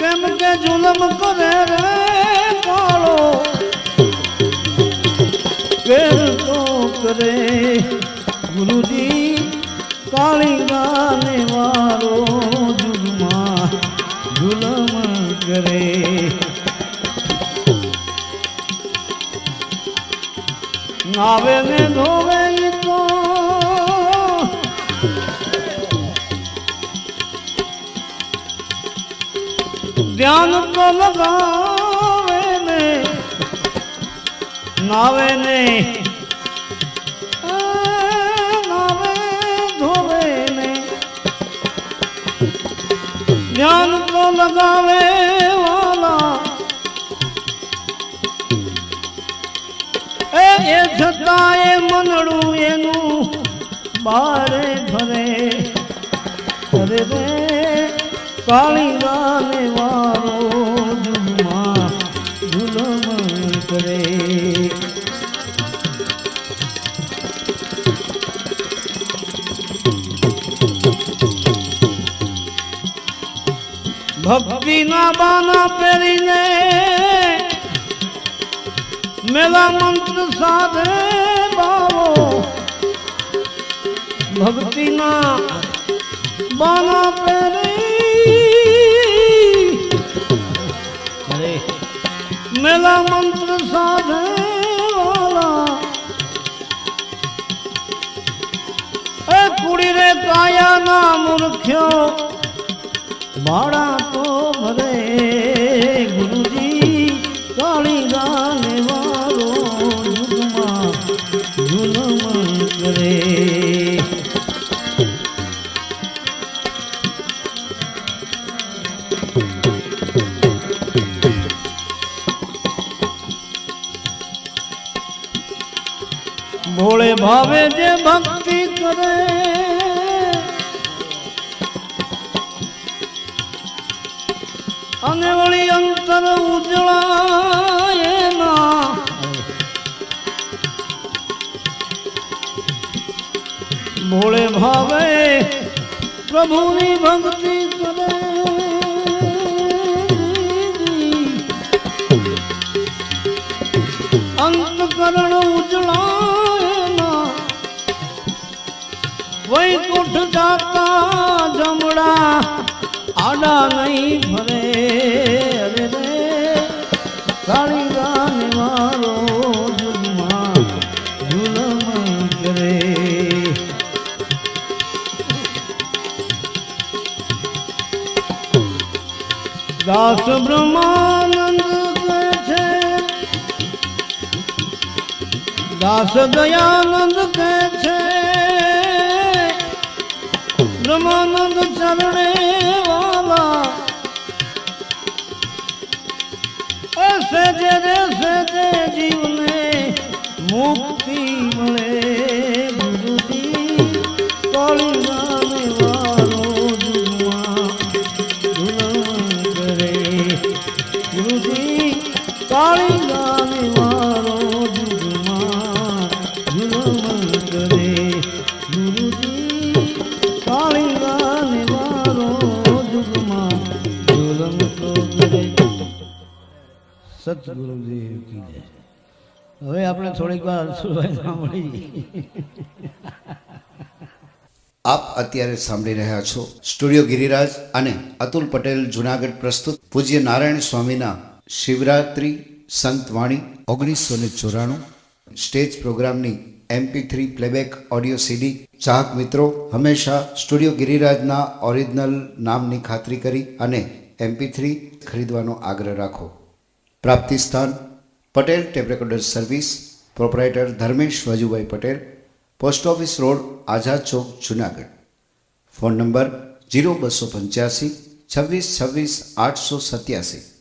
કેમ કે જુલમ કરે રે કાળો કેર તો કરે ગુરુજી કાળી ગાને વાળો જુગમાં જુલમ કરે નાવે ને ધોવે તો ધ્યાન તો લગાવે ને નાવે ને નાવે ધોવે ને ધ્યાન તો લગાવે વાલા એ છતાં એ મનડું એનું બારે ભરે અરે રે કાળી ગાને વાળો જુગમાં જુલમ કરે ભક્તિના બાના પહેરીને મેલા મંત્ર સાધે બાવો ભક્તિના બાના પહેરી મેલા મંત્ર સાધે વાલા એ કુડી રે કાયાના મૂર્ખ્યો ભાડા તો ભરે ગુરુજી કાળી ગાને વાળો જુગમાં જુલમ કરે ભોળે ભાવે જે ભક્તિ કરે અને વળી અંતર ઉજળાય ના ભોળે ભાવે પ્રભુની ભક્તિ કરે અંતકરણ ઉજળાય વૈકુંઠ જાતા જમડા આડા નહીં ભરે અરે રે કાળી ગાને વાળો જુગમાં જુલમ કરે દાસ બ્રહ્માનંદ કહે છે દાસ દયાનંદ કહે છે બ્રહ્માનંદ ચરણે વાલા સજે રે સજે જીવને મુક્તિ મળે ગુરુજી કાળી ગાને વાળો જુગમાં જુલમ કરે ગુરુજી કાળી ગાને વાળો જુગમાં જુલમ કરે ગુરુજી કાળી ગાને વાળો જુગમાં જુલમ કરે સતગુરુદેવ કી જય હવે આપણે થોડીક વાર સુરભાઈ સાંભળી આપ અત્યારે સાંભળી રહ્યા છો સ્ટુડિયો ગિરિરાજ અને અતુલ પટેલ જુનાગઢ પ્રસ્તુત પૂજ્ય નારાયણ સ્વામીના શિવરાત્રી સંતવાણી 1994 સ્ટેજ પ્રોગ્રામની MP3 પ્લેબેક ઓડિયો CD ચાહક મિત્રો હંમેશા સ્ટુડિયો ગિરિરાજના ઓરિજિનલ નામની ખાતરી કરી અને MP3 ખરીદવાનો આગ્રહ રાખો. પ્રાપ્તિ સ્થાન Patel tape recorder service, proprietor Dharmesh Vajubhai Patel, post office road, Azad Chowk, Junagadh. Phone number 0285 26 26 887.